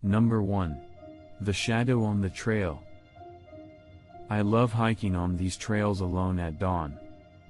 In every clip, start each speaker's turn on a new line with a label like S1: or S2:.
S1: Number 1. The Shadow on the Trail. I love hiking on these trails alone at dawn.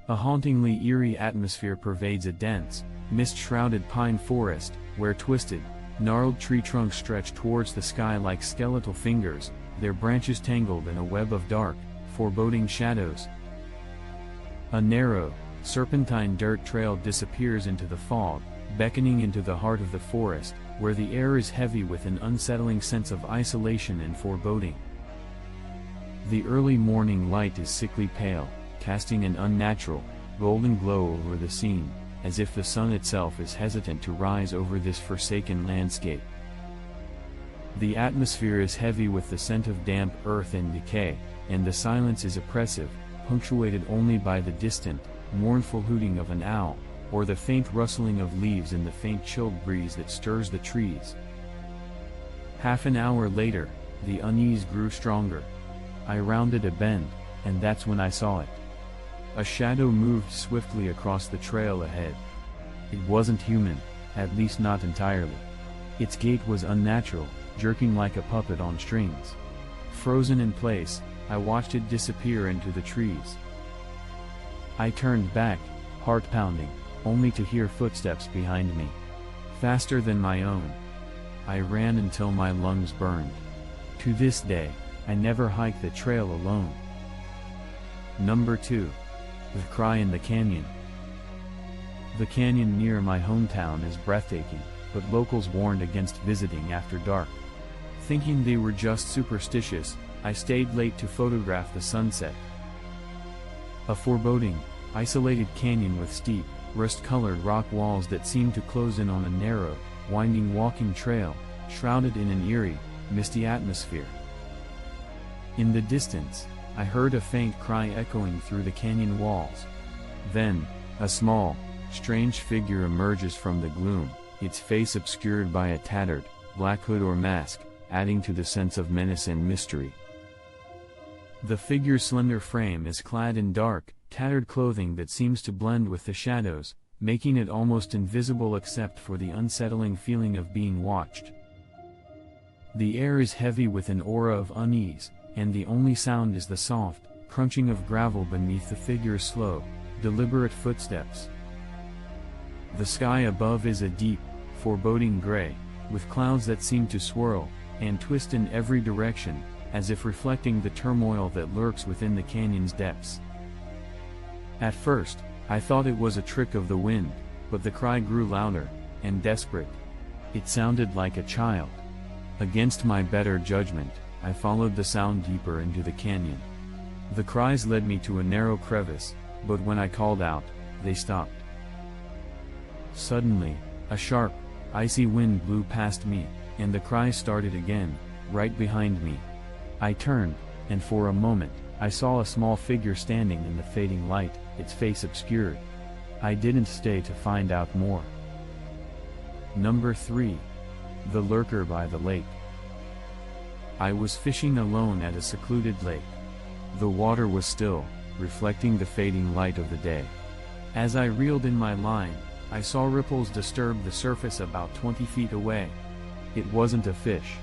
S1: A hauntingly eerie atmosphere pervades a dense, mist-shrouded pine forest, where twisted, gnarled tree trunks stretch towards the sky like skeletal fingers, their branches tangled in a web of dark, foreboding shadows. A narrow, serpentine dirt trail disappears into the fog, beckoning into the heart of the forest, where the air is heavy with an unsettling sense of isolation and foreboding. The early morning light is sickly pale, casting an unnatural, golden glow over the scene, as if the sun itself is hesitant to rise over this forsaken landscape. The atmosphere is heavy with the scent of damp earth and decay, and the silence is oppressive, punctuated only by the distant, mournful hooting of an owl, or the faint rustling of leaves in the faint chilled breeze that stirs the trees. Half an hour later, the unease grew stronger. I rounded a bend, and that's when I saw it. A shadow moved swiftly across the trail ahead. It wasn't human, at least not entirely. Its gait was unnatural, jerking like a puppet on strings. Frozen in place, I watched it disappear into the trees. I turned back, heart pounding, only to hear footsteps behind me. Faster than my own. I ran until my lungs burned. To this day, I never hike the trail alone. Number 2. The Cry in the Canyon. The canyon near my hometown is breathtaking, but locals warned against visiting after dark. Thinking they were just superstitious, I stayed late to photograph the sunset. A foreboding, isolated canyon with steep, rust-colored rock walls that seemed to close in on a narrow, winding walking trail, shrouded in an eerie, misty atmosphere. In the distance, I heard a faint cry echoing through the canyon walls. Then, a small, strange figure emerges from the gloom, its face obscured by a tattered, black hood or mask, adding to the sense of menace and mystery. The figure's slender frame is clad in dark, tattered clothing that seems to blend with the shadows, making it almost invisible except for the unsettling feeling of being watched. The air is heavy with an aura of unease, and the only sound is the soft, crunching of gravel beneath the figure's slow, deliberate footsteps. The sky above is a deep, foreboding gray, with clouds that seem to swirl and twist in every direction, as if reflecting the turmoil that lurks within the canyon's depths. At first, I thought it was a trick of the wind, but the cry grew louder and desperate. It sounded like a child. Against my better judgment, I followed the sound deeper into the canyon. The cries led me to a narrow crevice, but when I called out, they stopped. Suddenly, a sharp, icy wind blew past me, and the cries started again, right behind me. I turned, and for a moment, I saw a small figure standing in the fading light, its face obscured. I didn't stay to find out more. Number 3. The Lurker by the Lake. I was fishing alone at a secluded lake. The water was still, reflecting the fading light of the day. As I reeled in my line, I saw ripples disturb the surface about 20 feet away. It wasn't a fish.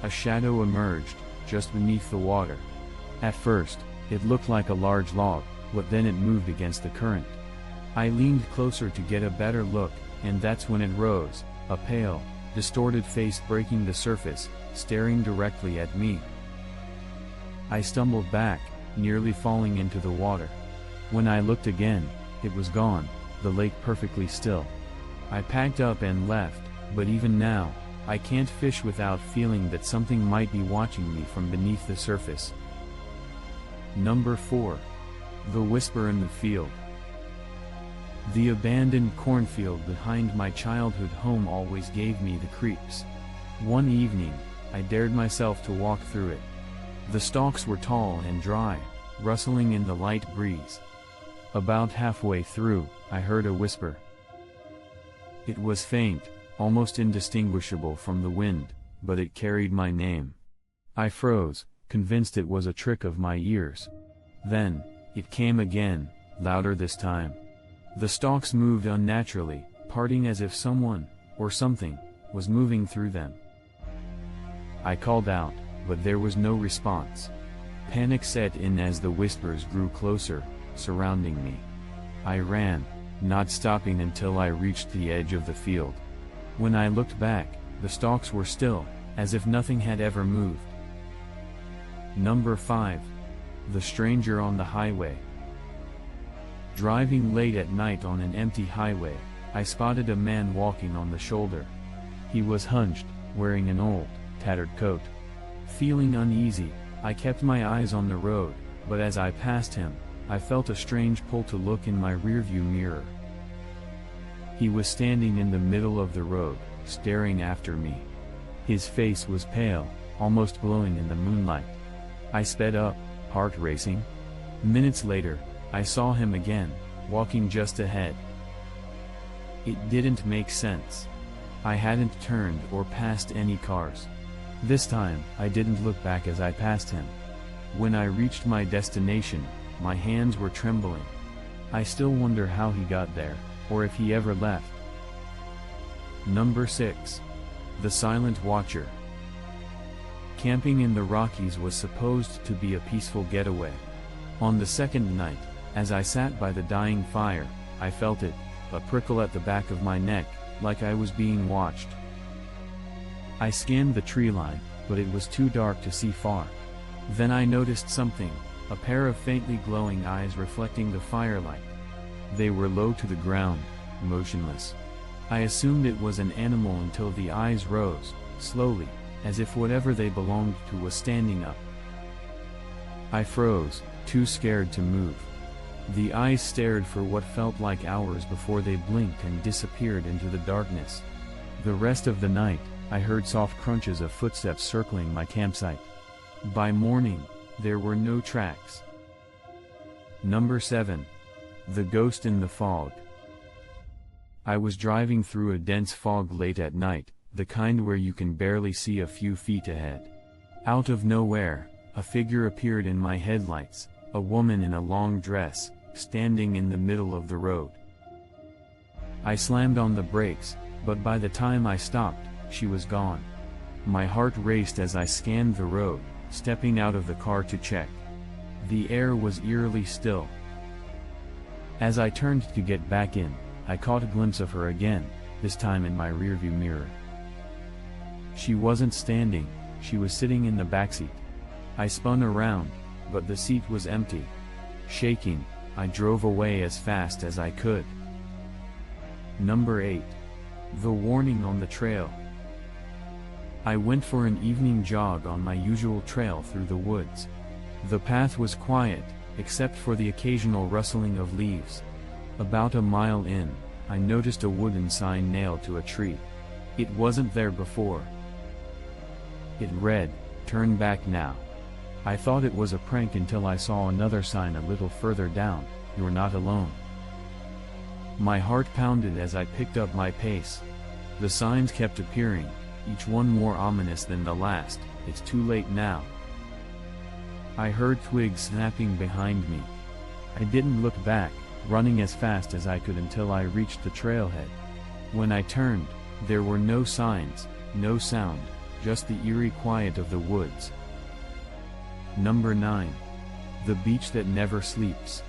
S1: A shadow emerged, just beneath the water. At first, it looked like a large log, but then it moved against the current. I leaned closer to get a better look, and that's when it rose, a pale, distorted face breaking the surface, staring directly at me. I stumbled back, nearly falling into the water. When I looked again, it was gone, the lake perfectly still. I packed up and left, but even now, I can't fish without feeling that something might be watching me from beneath the surface. Number 4. The Whisper in the Field. The abandoned cornfield behind my childhood home always gave me the creeps. One evening, I dared myself to walk through it. The stalks were tall and dry, rustling in the light breeze. About halfway through, I heard a whisper. It was faint, almost indistinguishable from the wind, but it carried my name. I froze, convinced it was a trick of my ears. Then, it came again, louder this time. The stalks moved unnaturally, parting as if someone, or something, was moving through them. I called out, but there was no response. Panic set in as the whispers grew closer, surrounding me. I ran, not stopping until I reached the edge of the field. When I looked back, the stalks were still, as if nothing had ever moved. Number 5. The Stranger on the Highway. Driving late at night on an empty highway, I spotted a man walking on the shoulder. He was hunched, wearing an old, tattered coat. Feeling uneasy, I kept my eyes on the road, but as I passed him, I felt a strange pull to look in my rearview mirror. He was standing in the middle of the road, staring after me. His face was pale, almost glowing in the moonlight. I sped up, heart racing. Minutes later, I saw him again, walking just ahead. It didn't make sense. I hadn't turned or passed any cars. This time, I didn't look back as I passed him. When I reached my destination, my hands were trembling. I still wonder how he got there, or if he ever left. Number 6. The Silent Watcher. Camping in the Rockies was supposed to be a peaceful getaway. On the second night, as I sat by the dying fire, I felt it, a prickle at the back of my neck, like I was being watched. I scanned the tree line, but it was too dark to see far. Then I noticed something, a pair of faintly glowing eyes reflecting the firelight. They were low to the ground, motionless. I assumed it was an animal until the eyes rose, slowly, as if whatever they belonged to was standing up. I froze, too scared to move. The eyes stared for what felt like hours before they blinked and disappeared into the darkness. The rest of the night, I heard soft crunches of footsteps circling my campsite. By morning, there were no tracks. Number 7. The Ghost in the Fog. I was driving through a dense fog late at night, the kind where you can barely see a few feet ahead. Out of nowhere, a figure appeared in my headlights, a woman in a long dress, standing in the middle of the road. I slammed on the brakes, but by the time I stopped, she was gone. My heart raced as I scanned the road, stepping out of the car to check. The air was eerily still. As I turned to get back in, I caught a glimpse of her again, this time in my rearview mirror. She wasn't standing, she was sitting in the backseat. I spun around, but the seat was empty. Shaking, I drove away as fast as I could. Number 8. The Warning on the Trail. I went for an evening jog on my usual trail through the woods. The path was quiet, except for the occasional rustling of leaves. About a mile in, I noticed a wooden sign nailed to a tree. It wasn't there before. It read, "Turn back now." I thought it was a prank until I saw another sign a little further down, "You're not alone." My heart pounded as I picked up my pace. The signs kept appearing, each one more ominous than the last, "It's too late now." I heard twigs snapping behind me. I didn't look back, running as fast as I could until I reached the trailhead. When I turned, there were no signs, no sound, just the eerie quiet of the woods. Number 9. The Beach That Never Sleeps.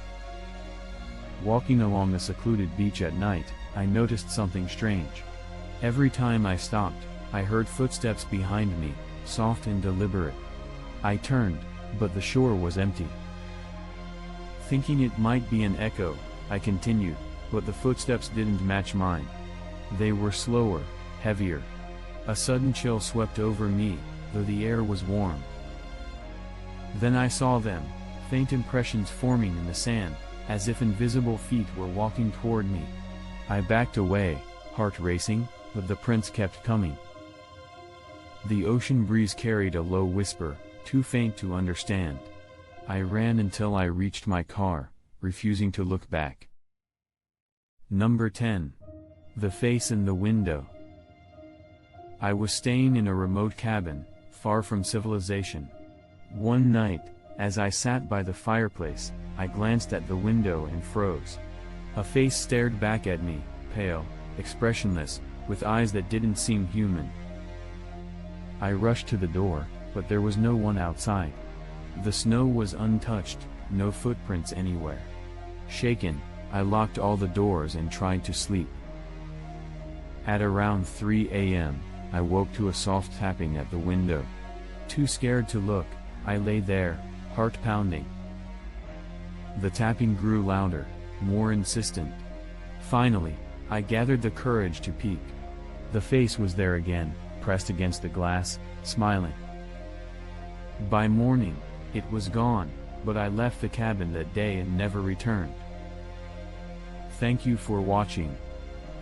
S1: Walking along a secluded beach at night, I noticed something strange. Every time I stopped, I heard footsteps behind me, soft and deliberate. I turned, but the shore was empty. Thinking it might be an echo, I continued, but the footsteps didn't match mine. They were slower, heavier. A sudden chill swept over me, though the air was warm. Then I saw them, faint impressions forming in the sand, as if invisible feet were walking toward me. I backed away, heart racing, but the prints kept coming. The ocean breeze carried a low whisper, too faint to understand. I ran until I reached my car, refusing to look back. Number 10. The Face in the Window. I was staying in a remote cabin, far from civilization. One night, as I sat by the fireplace, I glanced at the window and froze. A face stared back at me, pale, expressionless, with eyes that didn't seem human. I rushed to the door, but there was no one outside. The snow was untouched, no footprints anywhere. Shaken, I locked all the doors and tried to sleep. At around 3 a.m., I woke to a soft tapping at the window. Too scared to look, I lay there, heart pounding. The tapping grew louder, more insistent. Finally, I gathered the courage to peek. The face was there again, pressed against the glass, smiling. By morning, it was gone, but I left the cabin that day and never returned. Thank you for watching.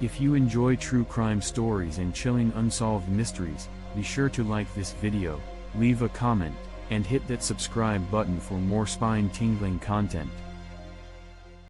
S1: If you enjoy true crime stories and chilling unsolved mysteries, be sure to like this video, leave a comment, and hit that subscribe button for more spine-tingling content.